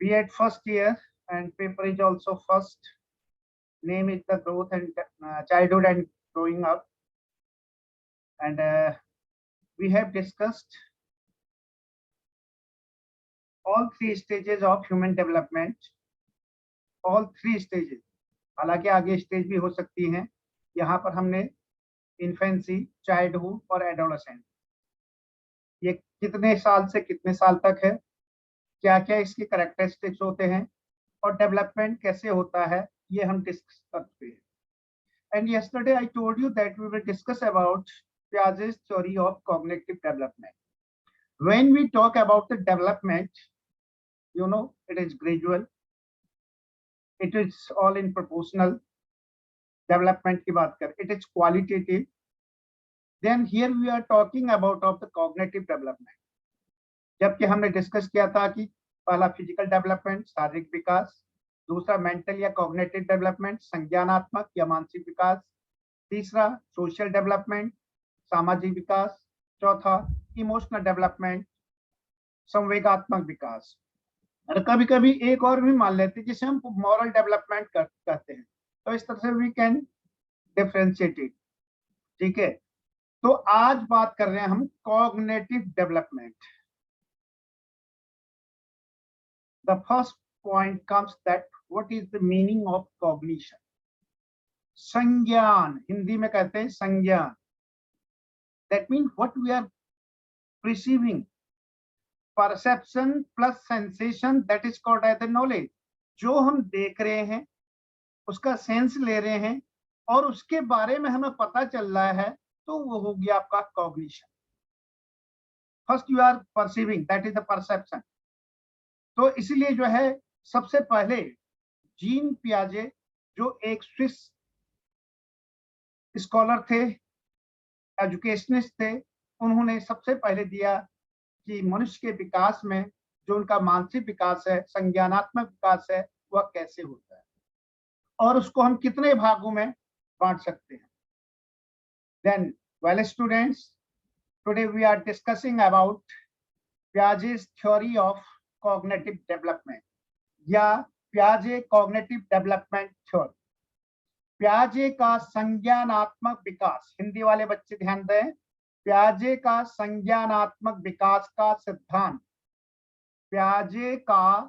B.Ed first year and paper is also first. Name is the growth and childhood and growing up. And we have discussed all three stages of human development. All three stages. हालांकि आगे stage भी हो सकती हैं. यहाँ पर हमने infancy, childhood और एडोलेसेंट, ये कितने साल से कितने साल तक है, क्या क्या इसके कैरेक्टरिस्टिक्स होते हैं और डेवलपमेंट कैसे होता है, ये हम डिस्कस करते हैं. And yesterday I told you that we will discuss about Piaget's theory of cognitive development. When we talk about the development, you know, it is gradual. It is all in proportional. Development की बात कर, it is qualitative. Then here we are talking about of the cognitive development. जबकि हमने discuss किया था कि पहला physical development, शारीरिक विकास, दूसरा मेंटल या कॉग्निटिव डेवलपमेंट, संज्ञानात्मक या मानसिक विकास, तीसरा सोशल डेवलपमेंट, सामाजिक विकास, चौथा इमोशनल डेवलपमेंट, संवेगात्मक विकास, और कभी कभी एक और भी मान लेते हैं जिसे हम मॉरल डेवलपमेंट कहते हैं. तो इस तरह से वी कैन डिफरेंशिएट इट. ठीक है, तो आज बात कर रहे हैं हम cognitive development. The first point comes that what is the meaning of cognition? संज्ञान, हिंदी में कहते हैं संज्ञान. That means what we are perceiving, perception plus sensation, that is called as the knowledge. जो हम देख रहे हैं, उसका सेंस ले रहे हैं और उसके बारे में हमें पता चल रहा है, तो वो हो गया आपका cognition. First you are perceiving, that is the perception. तो इसीलिए जो है सबसे पहले जीन पियाजे, जो एक स्विस स्कॉलर थे, एजुकेशनिस्ट थे, उन्होंने सबसे पहले दिया कि मनुष्य के विकास में जो उनका मानसिक विकास है, संज्ञानात्मक विकास है, वह कैसे होता है और उसको हम कितने भागों में बांट सकते हैं. Then well students, today we are discussing about Piaget's theory of cognitive development या पियाजे कॉग्निटिव डेवलपमेंट थ्योरी. पियाजे का संज्ञानात्मक विकास, हिंदी वाले बच्चे ध्यान दें, पियाजे का संज्ञानात्मक विकास का सिद्धांत. पियाजे का,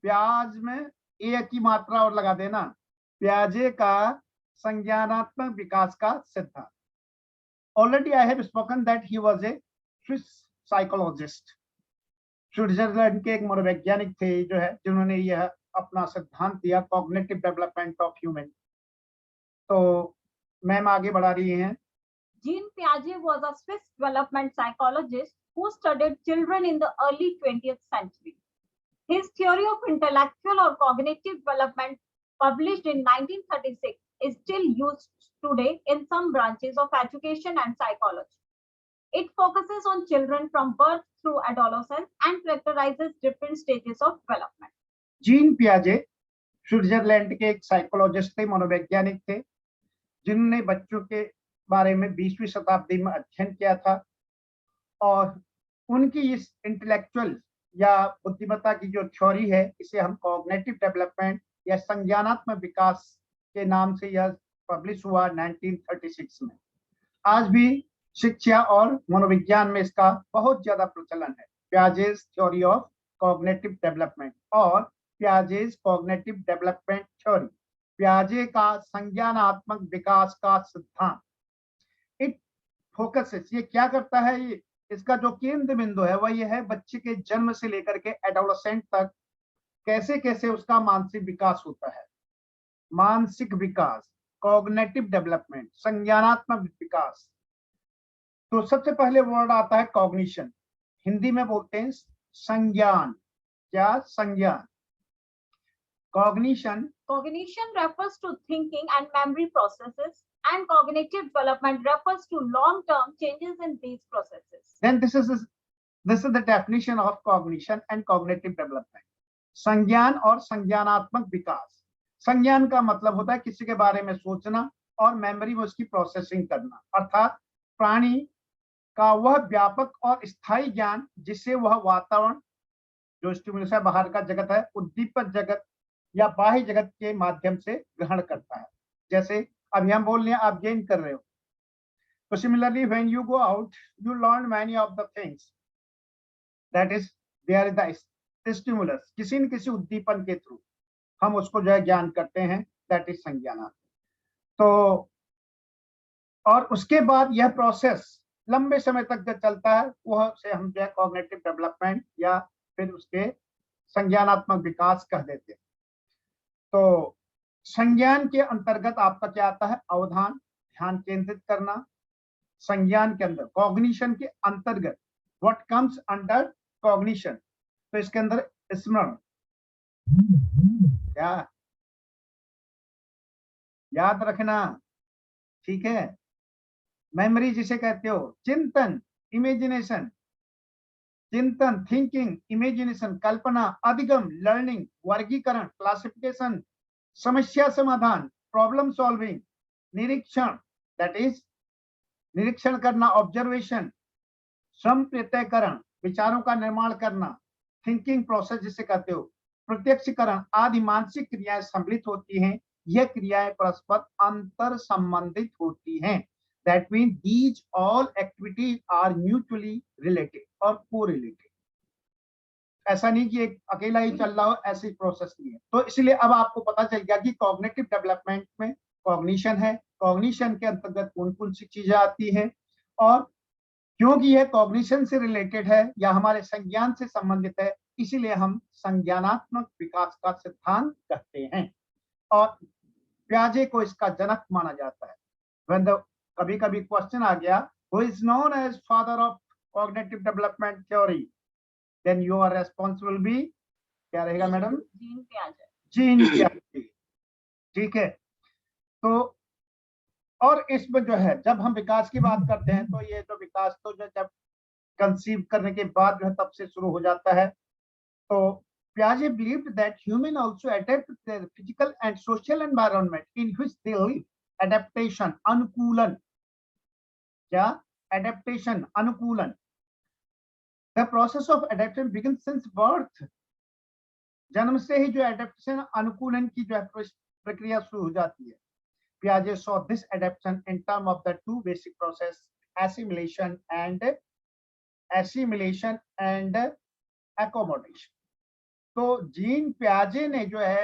प्याज में ए की मात्रा और लगा देना, पियाजे का संज्ञानात्मक विकास का सिद्धांत. Already I have spoken that he was a Swiss psychologist. Switzerland के एक मनोवैज्ञानिक थे जो है, जिन्होंने यह अपना सिद्धांत दिया कॉग्निटिव डेवलपमेंट ऑफ ह्यूमन. तो मैम आगे बढ़ा रही हैं. Jean Piaget was a Swiss development psychologist who studied children in the early 20th century. His theory of intellectual or cognitive development, published in 1936, is still used today in some branches of education and psychology. It focuses on children from birth through adolescence and characterizes different stages of development. Jean पियाजे Switzerland के एक psychologist थे, मनोवैज्ञानिक थे, जिन्होंने बच्चों के बारे में 20वीं शताब्दी में अध्ययन किया था और उनकी इस इंटेलेक्चुअल या बुद्धिमत्ता की जो थ्योरी है, इसे हम कॉग्निटिव डेवलपमेंट या संज्ञानात्मक विकास के नाम से यह पब्लिश हुआ 1936 में. आज भी शिक्षा और मनोविज्ञान में इसका बहुत ज्यादा प्रचलन है. पियाजे's थ्योरी ऑफ कॉग्निटिव डेवलपमेंट और पियाजे's कॉग्निटिव डेवलपमेंट थ्योरी, पियाजे का संज्ञानात्मक विकास का सिद्धांत. इट फोकसेस, ये क्या करता है, ये इसका जो केंद्र बिंदु है वह यह है बच्चे के जन्म से लेकर के एडोलेसेंट तक कैसे कैसे उसका मानसिक विकास होता है. मानसिक विकास, कॉग्निटिव डेवलपमेंट, संज्ञानात्मक विकास. तो सबसे पहले वर्ड आता है कॉग्निशन. हिंदी में बोलते हैं संज्ञान. क्या? संज्ञान. Cognition refers to thinking and memory processes, and cognitive development refers to long-term changes in these processes. Then this is the definition of cognition and cognitive development. संज्ञान और संज्ञानात्मक विकास. संज्ञान का मतलब होता है किसी के बारे में सोचना और मेमोरी में उसकी प्रोसेसिंग करना, अर्थात प्राणी का वह व्यापक और स्थायी ज्ञान जिससे वह वातावरण, जो स्टिमुलस है बाहर का जगत है उद्दीपक जगत या बाह्य जगत के माध्यम से ग्रहण करता है। जैसे अभी हम बोल रहे हैं, आप गेन कर रहे हो, तो similarly when you go out you learn many of the things that is there is the stimulus, किसी न किसी उद्दीपन के थ्रू हम उसको जो है ज्ञान करते हैं, दैट इज संज्ञान। तो और उसके बाद यह प्रोसेस लंबे समय तक जो चलता है वह से हम जो है कॉग्निटिव डेवलपमेंट या फिर उसके संज्ञानात्मक विकास कह देते हैं। तो संज्ञान के अंतर्गत आपका क्या आता है? अवधान, ध्यान केंद्रित करना। संज्ञान के अंदर कॉग्निशन के अंतर्गत व्हाट कम्स अंडर कॉग्निशन, तो इसके अंदर स्मरण, क्या याद रखना, ठीक है, मेमोरी जिसे कहते हो, चिंतन, इमेजिनेशन, चिंतन, थिंकिंग, इमेजिनेशन, कल्पना, अधिगम, लर्निंग, वर्गीकरण, क्लासिफिकेशन, समस्या समाधान, प्रॉब्लम सॉल्विंग, निरीक्षण, दैट इज निरीक्षण करना, ऑब्जर्वेशन, श्रम प्रत्ययकरण, विचारों का निर्माण करना, थिंकिंग प्रोसेस जिसे कहते हो, प्रत्यक्षीकरण आदि मानसिक क्रियाएं सम्मिलित होती हैं। यह क्रियाएं परस्पर अंतर संबंधित होती हैं। That mean these all activities are mutually related और कोरिलेटेड। ऐसा नहीं कि एक अकेला ही चल रहा हो, ऐसी प्रोसेस नहीं है। तो इसलिए अब आपको पता चल गया कि कॉग्निटिव डेवलपमेंट में कॉग्निशन है, कॉग्निशन के अंतर्गत कौन कौन सी चीजें आती हैं, और क्योंकि यह कॉग्निशन से रिलेटेड है या हमारे संज्ञान से संबंधित है, इसीलिए हम संज्ञानात्मक विकास का सिद्धांत कहते हैं। और प्याजे को इसका जनक माना जाता है। When the कभी कभी क्वेश्चन आ गया, who is known as father of cognitive development theory, then your response will be क्या रहेगा मैडम? जीन पियाजे। जीन पियाजे, ठीक है। तो और इसमें जो है जब हम विकास की बात करते हैं तो ये जो विकास तो जो जब कंसीव करने के बाद जो है तब से शुरू हो जाता है। तो Piaget believed that human also adapt to their physical and social environment in which they live. Adaptation, अनुकूलन, क्या? Adaptation, अनुकूलन. The process of adaptation begins since birth. जन्म से ही जो adaptation अनुकूलन की जो है प्रक्रिया शुरू हो जाती है। Piaget saw this adaptation in terms of the two basic process, assimilation and accommodation. तो जीन पियाजे ने जो है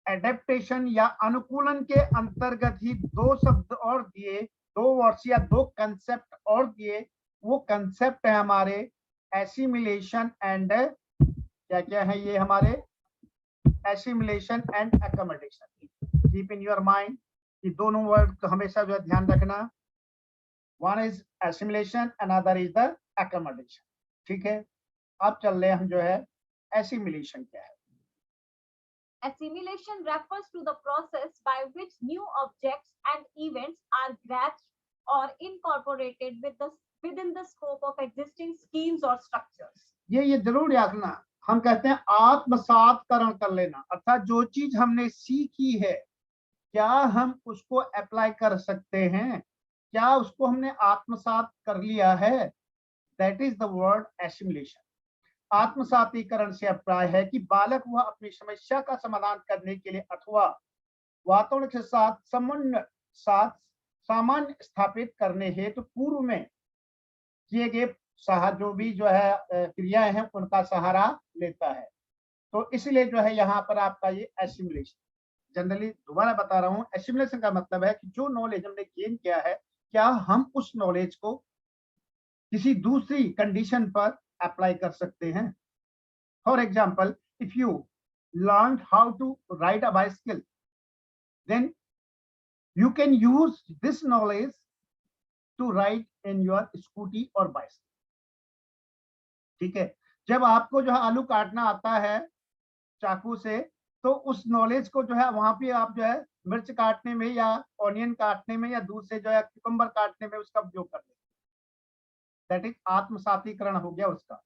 एडेप्टेशन या अनुकूलन के अंतर्गत ही दो शब्द और दिए, दो वर्ड्स या दो कंसेप्ट और दिए। वो कंसेप्ट है हमारे एसिमिलेशन एंड क्या क्या है ये हमारे assimilation and accommodation. Keep in your mind कि दोनों वर्ड हमेशा जो है ध्यान रखना। One is assimilation, another is the accommodation, ठीक है। अब चल रहे हम जो है एसिमिलेशन क्या है। Assimilation refers to the process by which new objects and events are grasped or incorporated within the scope of existing schemes or structures. ये जरूर याद रखना, हम कहते हैं आत्मसातकरण कर लेना, अर्थात जो चीज हमने सीखी है क्या हम उसको अप्लाई कर सकते हैं, क्या उसको हमने आत्मसात कर लिया है, that is the word assimilation. आत्मसातीकरण से अभिप्राय है कि बालक वह अपनी समस्या का समाधान करने के लिए अथवा वातावरण के साथ सामान्य स्थापित करने हेतु पूर्व में किए गए जो भी जो है क्रियाएं हैं उनका सहारा लेता है। तो इसलिए जो है यहाँ पर आपका ये एसिमिलेशन, जनरली दोबारा बता रहा हूँ, एसिमिलेशन का मतलब है कि जो नॉलेज हमने गेन किया है क्या हम उस नॉलेज को किसी दूसरी कंडीशन पर अप्लाई कर सकते हैं। For example, if you learn how to ride a bicycle, then you can use this knowledge to ride in your scooty और बाइसिकल, ठीक है। जब आपको जो है आलू काटना आता है चाकू से, तो उस नॉलेज को जो है वहां पे आप जो है मिर्च काटने में या ऑनियन काटने में या दूध से जो है कुकुम्बर काटने में उसका उपयोग कर लेते, दैट इज आत्मसातीकरण हो गया उसका।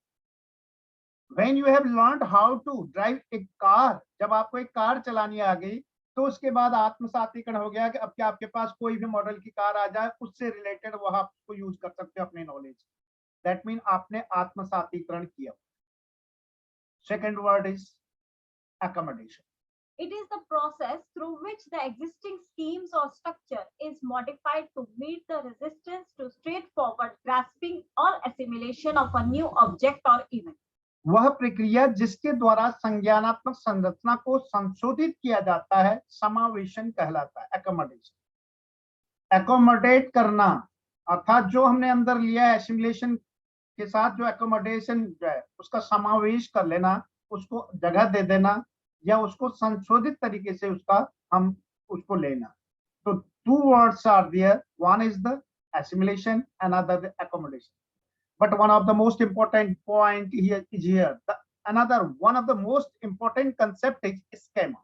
When you have learned how to drive a car, जब आपको एक कार चलानी आ गई तो उसके बाद आत्मसातीकरण हो गया कि अब क्या आपके पास कोई भी मॉडल की कार आ जाए उससे रिलेटेड वह आप उसको यूज कर सकते हो अपने नॉलेज। दैट मीन आपने आत्मसातीकरण किया। Second word is accommodation. It is the process through which the existing schemes or structure is modified to meet the resistance to straightforward grasping or assimilation of a new object or event. वह प्रक्रिया जिसके द्वारा संज्ञानात्मक संरचना को संशोधित किया जाता है समावेशन कहलाता है, एकोमोडेशन। एकोमोडेट करना अर्थात जो हमने अंदर लिया है एसिमिलेशन के साथ जो एकोमोडेशन जो है उसका समावेश कर लेना, उसको जगह दे देना या उसको संशोधित तरीके से हम उसको लेना। तो two words are there, one is the assimilation, another the accommodation. But one of the most important point here is one of the most important concept is schema.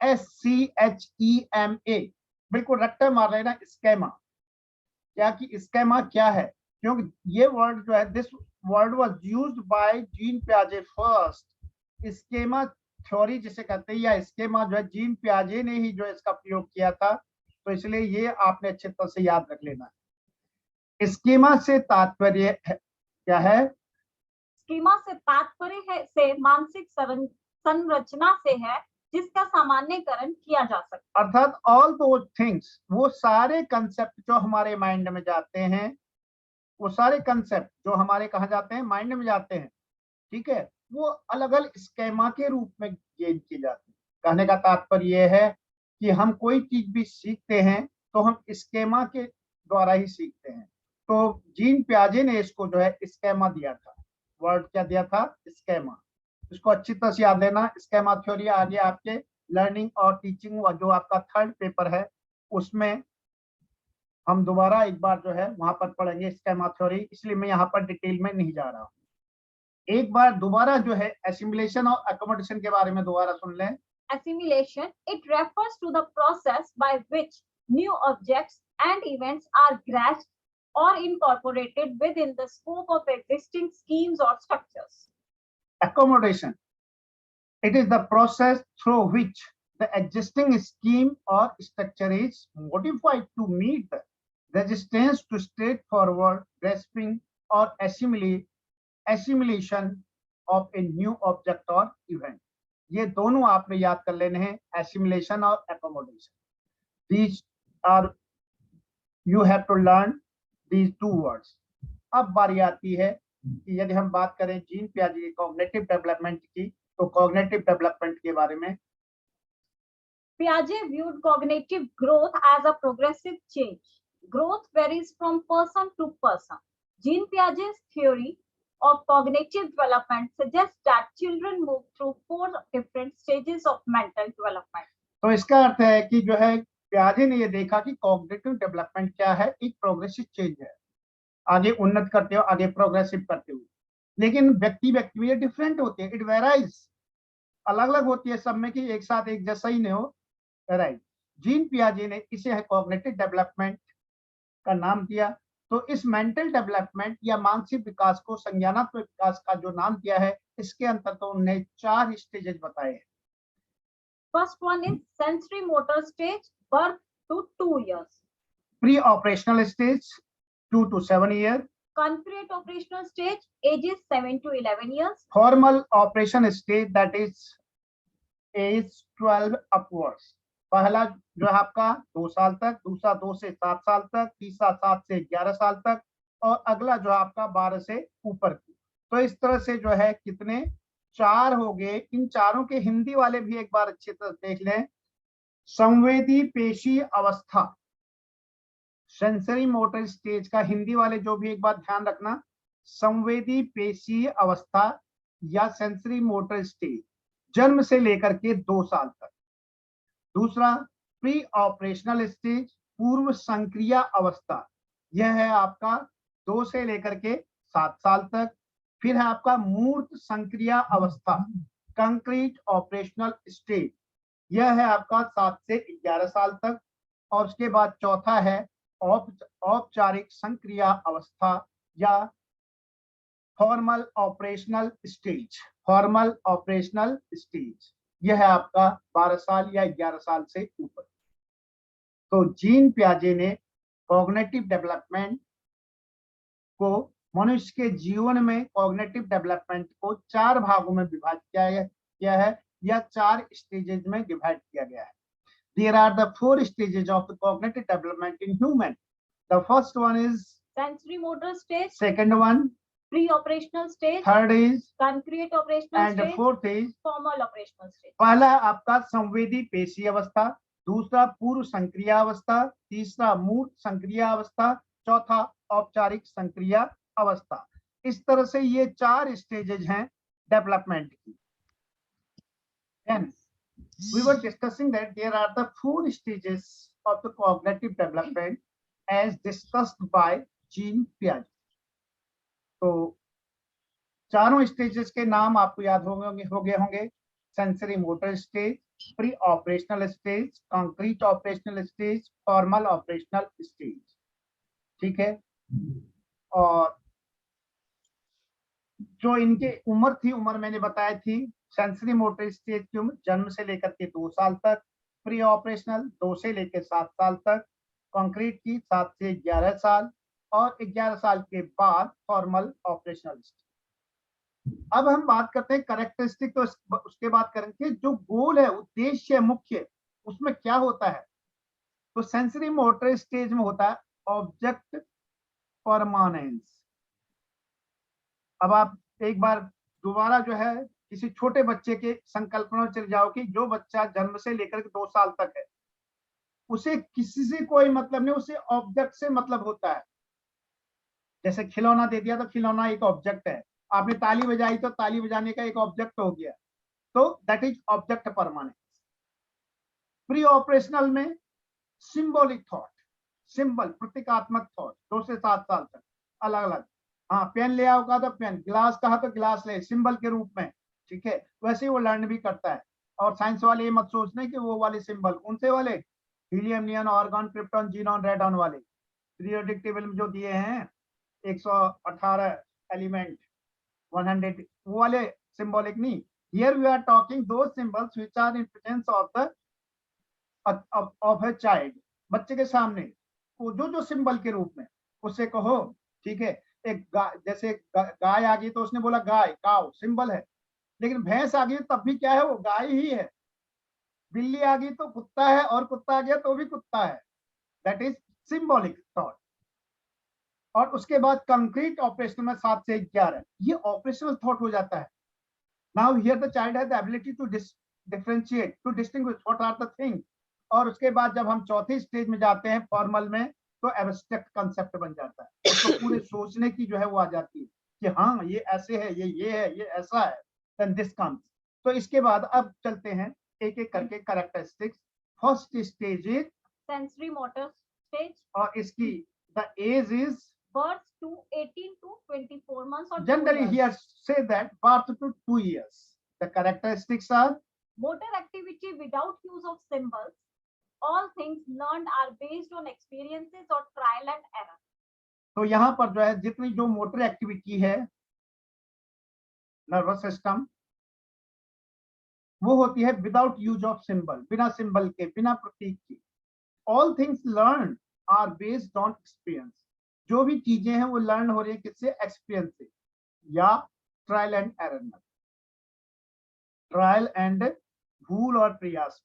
SCHEMA, बिल्कुल रट्टा मार लेना schema। क्या कि schema क्या है, क्योंकि ये वर्ड जो है this word was used by Jean Piaget first। schema theory जिसे कहते हैं या स्केमा जो है जीन पियाजे ने ही जो इसका प्रयोग किया था, तो इसलिए ये आपने अच्छे तरह से याद रख लेना है। स्कीमा से तात्पर्य क्या है? स्कीमा से तात्पर्य है से मानसिक संरचना से है जिसका सामान्यकरण किया जा सकता है। अर्थात ऑल दो थिंग्स, वो सारे कंसेप्ट जो हमारे माइंड में जाते हैं, वो सारे कंसेप्ट जो हमारे कहा जाते हैं माइंड में जाते हैं, ठीक है, वो अलग अलग स्केमा के रूप में गेन की जाती है। कहने का तात्पर्य यह है कि हम कोई चीज भी सीखते हैं तो हम स्केमा के द्वारा ही सीखते हैं। तो जीन पियाजे ने इसको जो है स्केमा दिया था। वर्ड क्या दिया था? स्केमा। इसको अच्छी तरह से याद लेना। स्केमा थ्योरी आगे आपके लर्निंग और टीचिंग जो आपका थर्ड पेपर है उसमें हम दोबारा एक बार जो है वहां पर पढ़ेंगे स्केमा थ्योरी, इसलिए मैं यहाँ पर डिटेल में नहीं जा रहा हूँ। एक बार दोबारा जो है एसिमिलेशन और एकोमोडेशन के बारे में दोबारा सुन लें। Assimilation, it refers to the process by which new objects and events are grasped or incorporated within the scope of existing schemes or structures. Accommodation, it is the process through which the existing scheme or structure is modified to meet the resistance to straightforward grasping or assimilation of a new object or event. ये दोनों आपने याद कर लेने हैं, assimilation और accommodation. These are you have to learn these two words. अब बारी आती है कि यदि हम बात करें जीन पियाजे की कॉग्निटिव डेवलपमेंट की, तो कॉग्निटिव डेवलपमेंट के बारे में Piaget viewed cognitive growth as a progressive change. Growth varies from person to person. Jean Piaget's theory of cognitive development suggests that children move through 4 different stages of mental development. तो इसका अर्थ है कि जो है पियाजे ने ये देखा कि कॉग्निटिव डेवलपमेंट क्या है, एक प्रोग्रेसिव चेंज है, आगे उन्नत करते हो, आगे प्रोग्रेसिव करते हुए। लेकिन व्यक्ति में ये डिफरेंट होती है, इट वेराइज, अलग अलग होती है सब में, कि एक साथ एक जैसा ही नहीं हो, वेराइज। जीन पियाजे ने इसे कॉग्निटिव डेवलपमेंट का नाम दिया। तो इस मेंटल डेवलपमेंट या मानसिक विकास को संज्ञानात्मक विकास का जो नाम दिया है, इसके अंतर्गत उन्होंने 4 स्टेजेस बताए हैं। First one is sensory motor stage, birth to 2 years. Pre-operational stage 2 to 7 years. Concrete operational stage, ages 7 to 11 years. Formal operation stage, that is age 12 upwards. पहला जो है आपका 2 साल तक, दूसरा 2 से 7 साल तक, तीसरा 7 से 11 साल तक, और अगला जो है आपका 12 से ऊपर की। तो इस तरह से जो है कितने 4 हो गए। इन चारों के हिंदी वाले भी एक बार अच्छी तरह देख लें। संवेदी पेशी अवस्था, सेंसरी मोटर स्टेज का हिंदी वाले जो भी एक बात ध्यान रखना, संवेदी पेशी अवस्था या सेंसरी मोटर स्टेज जन्म से लेकर के 2 साल तक। दूसरा प्री ऑपरेशनल स्टेज, पूर्व संक्रिया अवस्था, यह है आपका 2 से लेकर के 7 साल तक। फिर है आपका मूर्त संक्रिया अवस्था, कंक्रीट ऑपरेशनल स्टेज, यह है आपका 7 से 11 साल तक। और उसके बाद चौथा है औपचारिक संक्रिया अवस्था या formal operational stage. Formal operational stage यह है आपका 12 साल या 11 साल से ऊपर। तो जीन पियाजे ने कॉग्निटिव डेवलपमेंट को मनुष्य के जीवन में कॉग्निटिव डेवलपमेंट को 4 भागों में विभाजित किया है या 4 स्टेजेस में डिवाइड किया गया है. There are the 4 stages of the cognitive development in human. The first one is sensory motor stage, second one, pre-operational stage, third is, concrete operational and stage, fourth is. formal operational stage. पहला आपका संवेदी पेशी अवस्था, दूसरा पूर्व संक्रिय अवस्था, तीसरा मूर्त संक्रिय अवस्था, चौथा औपचारिक संक्रिय अवस्था. इस तरह से ये 4 स्टेजेज हैं डेवलपमेंट की. Then we were discussing that there are the 4 stages of the cognitive development as discussed by Jean Piaget. तो चारों स्टेजेस के नाम आपको याद हो गए होंगे. Sensory motor stage, pre operational stage, concrete operational stage, formal operational stage. ठीक है. और जो इनके उम्र थी, उम्र मैंने बताई थी. सेंसरी मोटर स्टेज की उम्र जन्म से लेकर के 2 साल तक, प्री ऑपरेशनल 2 से लेकर 7 साल तक, कंक्रीट की 7 से 11 साल और 11 साल के बाद फॉर्मल ऑपरेशनल स्टेज. अब हम बात करते हैं कैरेक्टरिस्टिक. तो उसके बाद करेंगे जो गोल है, उद्देश्य मुख्य, उसमें क्या होता है. तो सेंसरी मोटर स्टेज में होता है ऑब्जेक्ट परमानेंस. अब आप एक बार दोबारा जो है किसी छोटे बच्चे के संकल्पना में चले जाओ कि जो बच्चा जन्म से लेकर के 2 साल तक है, उसे किसी से कोई मतलब नहीं, उसे ऑब्जेक्ट से मतलब होता है. जैसे खिलौना दे दिया तो खिलौना एक ऑब्जेक्ट है. आपने ताली बजाई तो ताली बजाने का एक ऑब्जेक्ट हो गया. तो that is object permanence. Pre operational में सिंबॉलिक थॉट, सिंबल प्रतीकात्मक थॉट 2 से 7 साल तक अलग अलग. हाँ, पेन ले आओ कहा तो पेन, गिलास कहा तो गिलास ले, सिंबल के रूप में. ठीक है. वैसे ही वो लर्न भी करता है. और साइंस वाले ये मत सोचने कि वो वाले सिंबल कौन से वाले, helium, neon, argon, krypton, xenon, radon वाले पीरियोडिक टेबल में जो दिए हैं 118 एलिमेंट 100, वो वाले symbolic नहीं. Here we are talking those symbols which are in presence of the of a child. बच्चे के सामने वो जो सिंबल के रूप में उससे कहो. ठीक है. एक जैसे गाय आ गई तो उसने बोला गाय, काव सिंबल है. लेकिन भैंस आ गई तब भी क्या है, वो गाय ही है. बिल्ली आ गई तो कुत्ता है, और कुत्ता आ गया तो भी कुत्ता है. That is symbolic thought. और उसके बाद कंक्रीट ऑपरेशनल में 7 से 11 ये ऑपरेशनल थॉट हो जाता है. Now here the child has the ability to differentiate, to distinguish what are the things. और उसके बाद जब हम चौथी स्टेज में जाते हैं फॉर्मल में, तो एब्स्ट्रैक्ट कंसेप्ट बन जाता है. उसको पूरे सोचने की जो है वो आ जाती है कि हाँ ये ऐसे है, ये है, ये ऐसा है. Then this comes. तो इसके बाद अब चलते हैं एक एक करके characteristics. First stage is sensory motor stage, और इसकी the age is birth to 18 to 24 months or 2 generally years. here say that birth to 2 years. The characteristics are Motor activity without use of symbols. All things learned are based on experiences or trial and error. तो यहाँ पर जो है जितनी जो motor activity है nervous system, वो होती है विदाउट यूज ऑफ सिंबल, बिना सिंबल के, बिना प्रतीक के. All things learn our based on experience. जो भी चीजें हैं वो लर्न हो रही है किससे, एक्सपीरियंस से या ट्रायल एंड एरर में. ट्रायल एंड भूल और प्रयास.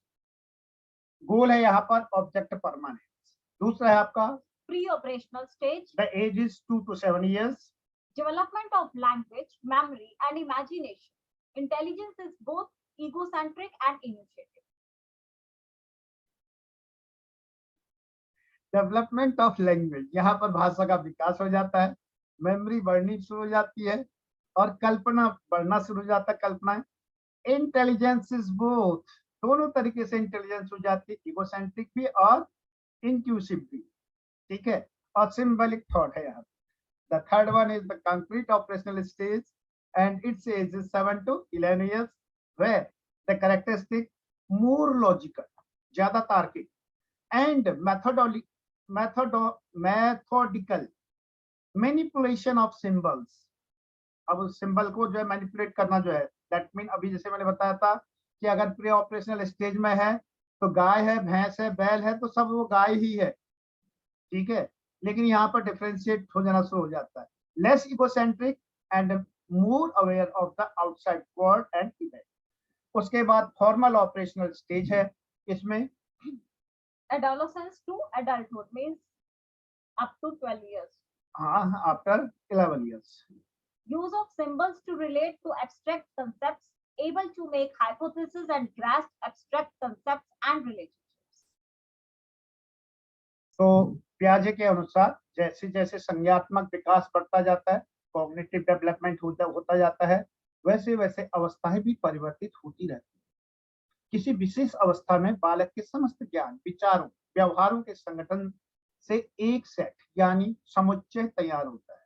गोल है यहाँ पर ऑब्जेक्ट परमानेंस. दूसरा है आपका pre operational stage. The age is 2 to 7 years. Development of language, memory and imagination. Intelligence is both egocentric and initiative. Development of language, यहाँ पर भाषा का विकास हो जाता है, मेमोरी बढ़नी शुरू हो जाती है और कल्पना बढ़ना शुरू हो जाता है. कल्पना. इंटेलिजेंस इज बोथ, दोनों तरीके से इंटेलिजेंस हो जाती है, इगोसेंट्रिक भी और इंक्लूसिव भी. ठीक है. और सिंबॉलिक थॉट है यहाँ. The third one is the concrete operational stage and its age is 7 to 11 years, where the characteristic more logical, ज्यादा तार्किक, and methodical manipulation of symbols. अब उस सिंबल को जो है मैनिपुलेट करना जो है, दैट मीन अभी जैसे मैंने बताया था कि अगर प्री ऑपरेशनल स्टेज में है तो गाय है, भैंस है, बैल है, तो सब वो गाय ही है. ठीक है. लेकिन यहाँ पर डिफरेंशिएट हो जाना शुरू हो जाता है. less egocentric and more aware of the outside world and event. उसके बाद फॉर्मल ऑपरेशनल स्टेज है, इसमें Adolescence to adulthood means up to 12 years. हाँ, after 11 years. Use of symbols to relate to abstract concepts, able to make hypotheses and grasp abstract concepts and relationships. तो पियाजे के अनुसार जैसे जैसे संज्ञात्मक विकास बढ़ता जाता है, कॉग्निटिव डेवलपमेंट होता जाता है, वैसे वैसे अवस्थाएं भी परिवर्तित होती रहती हैं। किसी विशेष अवस्था में बालक के समस्त ज्ञान, विचारों, व्यवहारों के संगठन से एक सेट यानी समुच्चय तैयार होता है।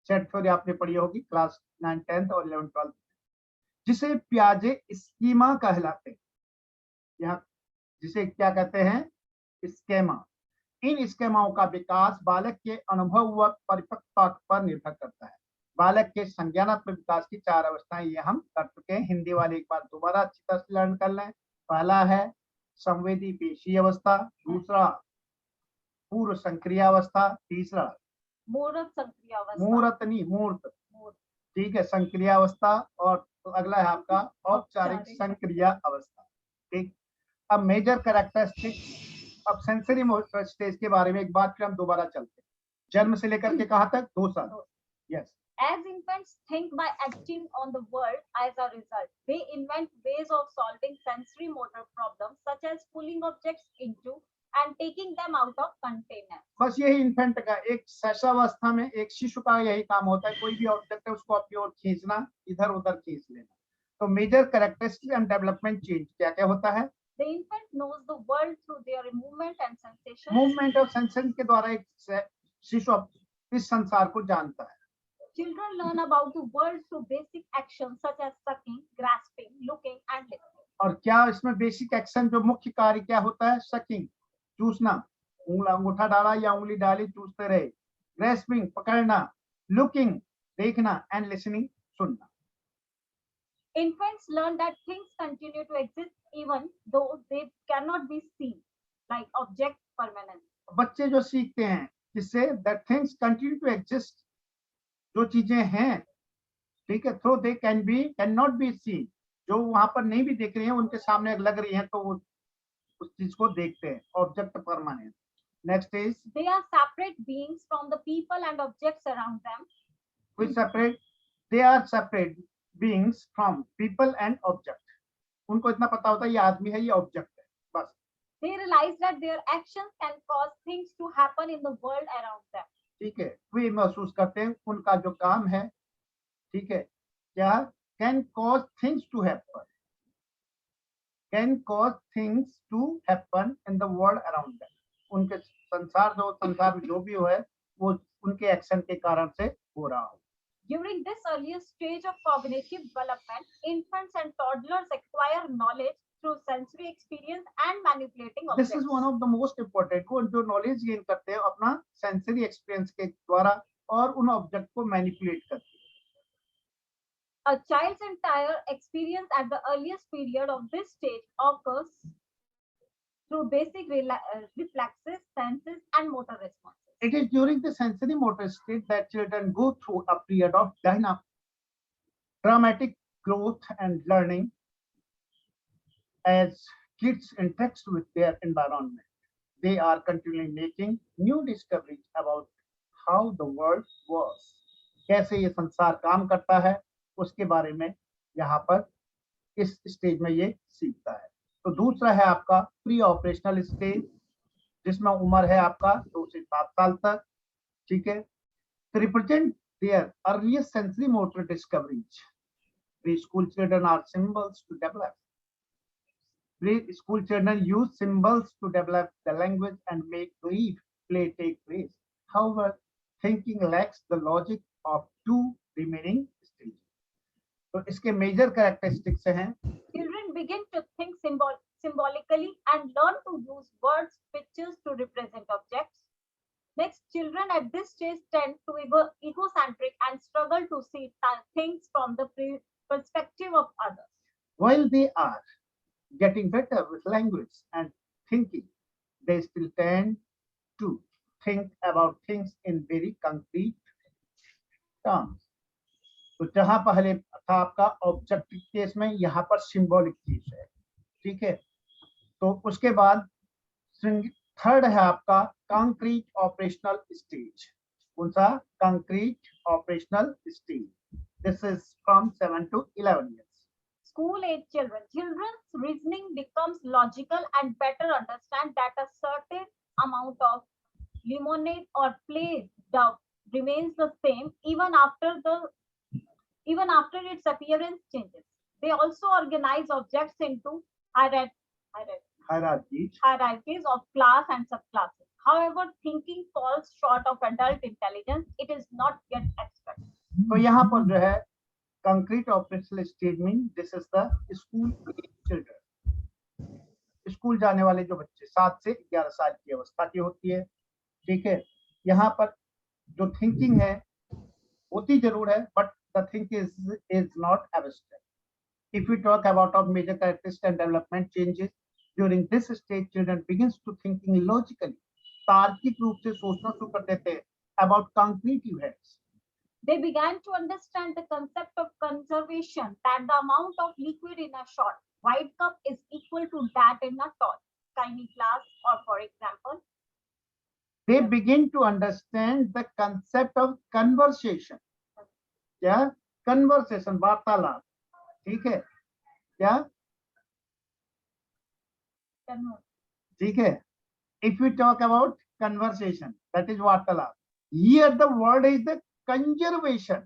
सेट थ्योरी आपने पढ़ी होगी क्लास 9, 10 और 11, 12, जिसे पियाजे स्कीमा कहलाते हैं। यहाँ जिसे क्या कहते हैं, स्केमा। इन स्केमाओं का विकास बालक के अनुभव व परिपक्वता पर निर्भर करता है। बालक के संज्ञानात्मक विकास की 4 अवस्थाएं ये हम कर चुके हैं। हिंदी वाले एक बार दोबारा अच्छी तरह से लर्न कर लें। पहला है संवेदी पेशी अवस्था, दूसरा पूर्व संक्रिय अवस्था, तीसरा मूर्त संक्रिय अवस्था, मूर्त नहीं मूर्त, ठीक है, संक्रिय अवस्था, और अगला है आपका औपचारिक संक्रिय अवस्था। ठीक, अब मेजर कैरेक्टरिस्टिक्स, अब सेंसरी मोटर स्टेज के बारे में एक बार फिर हम दोबारा चलते हैं। जन्म से लेकर के कहां तक? 2 साल। Yes. As infants think by acting on the world, as a result, they invent ways of solving sensory motor problems such as pulling objects into and taking them out of containers. बस यही infant का एक शैशवावस्था में एक शिशु का यही काम होता है। कोई भी ऑब्जेक्ट है उसको अपनी ओर खींचना, इधर उधर खींच लेना। तो major characteristic and development change क्या क्या होता है? The infant knows the world through their movement and sensations. Movement और सेंसेशन के द्वारा एक शिशु इस संसार को जानता है। Children learn about the world through basic actions such as sucking, grasping, looking, and listening. और क्या इसमें बेसिक एक्शन जो मुख्य कार्य क्या होता है? सकिंग, चूसना, अंगूठा डाला या उंगली डाली चूसते रहे। ग्रैस्पिंग, पकड़ना। लुकिंग, देखना। एंड लिसनिंग, सुनना। Infants learn that things continue to exist even though they cannot be seen, like object permanence. बच्चे जो सीखते हैं जिससे that things continue to exist, जो चीजें हैं, ठीक है, through they can not be seen, जो वहां पर नहीं भी देख रही हैं उनके सामने लग रही हैं तो वो उस चीज को देखते हैं। Object permanent. Next is They are separate beings from the people and objects around them. We separate, they are separate beings from people and object. उनको इतना पता होता है ये आदमी है, ये ऑब्जेक्ट है, बस। They realize that their actions can cause things to happen in the world around them. ठीक है, वे महसूस करते हैं उनका जो काम है, ठीक है, क्या can cause things to happen, can cause things to happen in the world around them. उनके संसार में जो भी हो है वो उनके एक्शन के कारण से हो रहा हो। During this earliest stage of cognitive development, infants and toddlers acquire knowledge through sensory experience and manipulating objects. This is one of the most important, वो जो नॉलेज गेन करते हैं अपना सेंसरी एक्सपीरियंस के द्वारा और उन ऑब्जेक्ट को मैनिपुलेट करते हैं। A child's entire experience at the earliest period of this stage occurs through basic reflexes, senses, and motor responses. It is during the sensory motor state that children go through a period of dramatic growth and learning. As kids interact with their environment, they are continually making new discoveries about how the world works. कैसे ये संसार काम करता है उसके बारे में यहाँ पर इस स्टेज में ये सीखता है। तो दूसरा है आपका प्री ऑपरेशनल स्टेज, जिसमें उम्र है आपका 2 से 7 साल तक, ठीक है। To represent their earliest sensory motor discoveries, preschool children are symbols to develop. Preschool children use symbols to develop the language and make believe play take place. However, thinking lacks the logic of 2 remaining stages. तो इसके major characteristics हैं। Children begin to think symbolically and learn to use words, pictures to represent objects. Next, children at this stage tend to egocentric and struggle to see things from the perspective of others. While they are getting better with language and thinking, they still tend to think about things in very concrete terms. तो जहां पहले था आपका objective case में, यहाँ पर symbolic case है, ठीक है। तो उसके बाद थर्ड है आपका कंक्रीट ऑपरेशनल स्टेज। कौन सा? Concrete operational stage. This is from 7 to 11 years. School age children. Children's reasoning becomes logical and better understand that a certain amount of lemonade or play dough remains the same even after its appearance changes. They also organize objects into Hierarchies. hierarchies of class and subclasses. However, thinking falls short of adult intelligence. It is not yet abstract. तो यहाँ पर जो है concrete operational stage mean this is the school children. School जाने वाले जो बच्चे 7 से 11 साल की अवस्था की होती है, ठीक है। यहाँ पर जो थिंकिंग है होती जरूर है, but the thinking is not abstract. If you talk about of major characteristics and development changes during this stage, children begins to thinking logically, तार्किक रूप से सोचना शुरू कर देते हैं about concrete events. They began to understand the concept of conservation, that the amount of liquid in a short white cup is equal to that in a tall tiny glass, or for example, they begin to understand the concept of conversation. क्या? conversation, वार्तालाप, ठीक है क्या? ठीक है। if we talk about conversation, that is वार्तालाप। here the word is the conservation,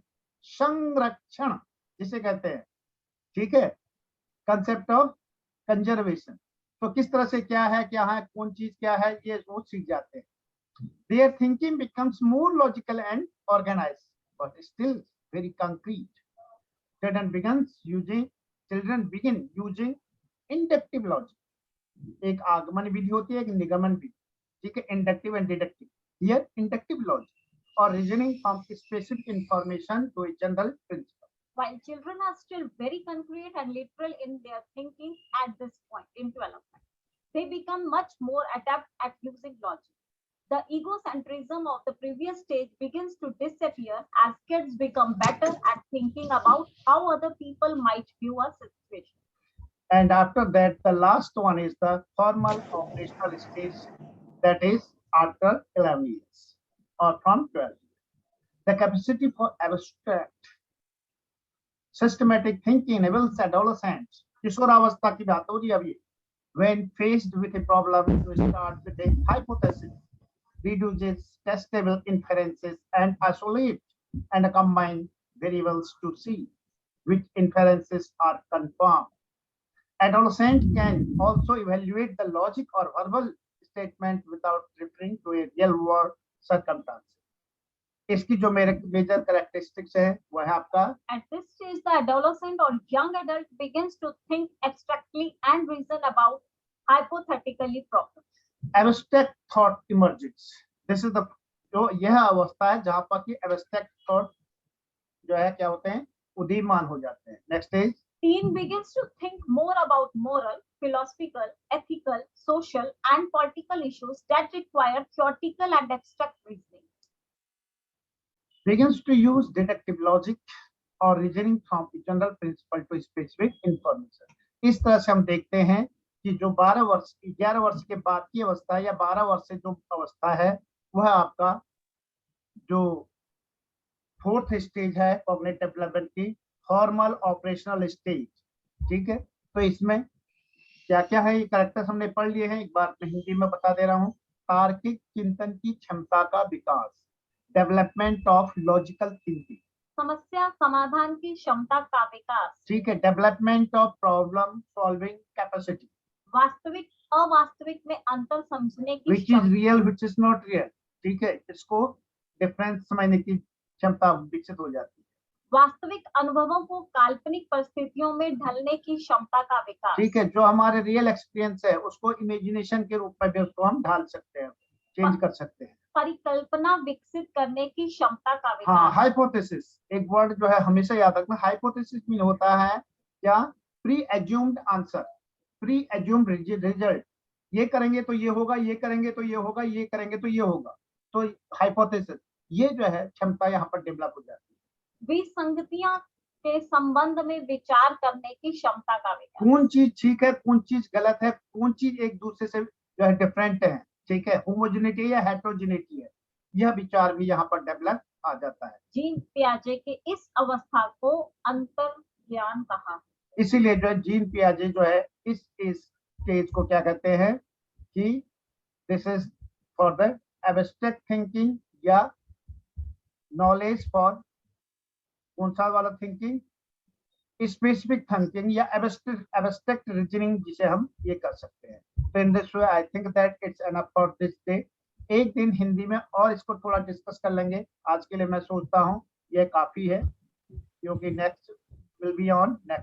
संरक्षण जिसे कहते हैं, ठीक है। Concept of conservation. तो किस तरह से क्या है, क्या है, कौन चीज क्या है, ये वो सीख जाते हैं। Their thinking becomes more logical and organized, but still very concrete. Children begin using inductive logic. एक आगमन विधि होती है, एक निगमन विधि, ठीक है। Inductive and deductive. Here inductive logic or reasoning from specific information to a general principle. While children are still very concrete and literal in their thinking at this point in development, they become much more adept at using logic. The egocentrism of the previous stage begins to disappear as kids become better at thinking about how other people might view a situation. And after that, the last one is the formal operational stage, that is after 11 years or from 12 years. The capacity for abstract systematic thinking enables adolescents, किशोरावस्था की बात हो रही है अभी, when faced with a problem, to start with a hypothesis, reduces testable inferences, and isolate and combine variables to see which inferences are confirmed. Adolescent can also evaluate the logic or verbal statement without referring to a real world circumstance. इसकी जो major characteristics है वो है आपका, At this stage, the adolescent or young adult begins to think abstractly and reason about hypothetically problems. abstract thought emerges. This is the जो यह अवस्था है जहां पर कि abstract thought जो है क्या होते हैं, उदीयमान हो जाते हैं। Next is Teen begins to think more about moral, philosophical, ethical, social, and political issues that require theoretical and abstract reasoning. begins to use deductive logic or reasoning from a general principle to specific information. इस तरह से हम देखते हैं कि जो 12 वर्ष 11 वर्ष के बाद की अवस्था या 12 वर्ष से जो अवस्था है वह आपका जो फोर्थ स्टेज है कॉग्निटिव डेवलपमेंट की, फॉर्मल ऑपरेशनल स्टेज, ठीक है। तो इसमें क्या क्या है, ये कैरेक्टर्स हमने पढ़ लिए हैं, एक बार मैं हिंदी में बता दे रहा हूँ। तार्किक चिंतन की क्षमता का विकास, डेवलपमेंट ऑफ लॉजिकल थिंकिंग, समस्या समाधान की क्षमता का विकास, ठीक है। Development of problem solving capacity, वास्तविक अवास्तविक में अंतर समझने की which is real which is not real, ठीक है। इसको डिफरेंस समझने की क्षमता विकसित हो जाती है। वास्तविक अनुभवों को काल्पनिक परिस्थितियों में ढलने की क्षमता का विकास, ठीक है। जो हमारे रियल एक्सपीरियंस है उसको इमेजिनेशन के रूप में भी उसको हम ढाल सकते हैं, चेंज कर सकते हैं। परिकल्पना विकसित करने की क्षमता का विकास। हाँ, हाइपोथेसिस एक वर्ड जो है हमेशा याद रखना। हाइपोथेसिस मीन होता है क्या, pre assumed answer, pre assumed result. ये करेंगे तो ये होगा, ये करेंगे तो ये होगा, ये करेंगे तो ये होगा। तो हाइपोथेसिस ये जो है क्षमता यहाँ पर डेवलप हो जाती है। विसंगतियां के संबंध में विचार करने की क्षमता का विकास। कौन चीज ठीक है, कौन चीज गलत है, कौन चीज एक दूसरे से जो है डिफरेंट है, ठीक है, होमोजेनिटी या हेट्रोजेनिटी है, यह विचार भी यहाँ पर डेवलप आ जाता है। जीन पियाजे के इस अवस्था को अंतर्ज्ञान कहा। इसीलिए जो जीन पियाजे जो है इस स्टेज को क्या कहते हैं कि this is for the abstract thinking या नॉलेज फॉर कौन सा वाला थिंकिंग, स्पेसिफिक थिंकिंग या एब्स्ट्रैक्ट रीजनिंग जिसे हम ये कर सकते हैं। तो in this way I think that it's enough for this day. एक दिन हिंदी में और इसको थोड़ा डिस्कस कर लेंगे, आज के लिए मैं सोचता हूँ ये काफी है, क्योंकि next will be on next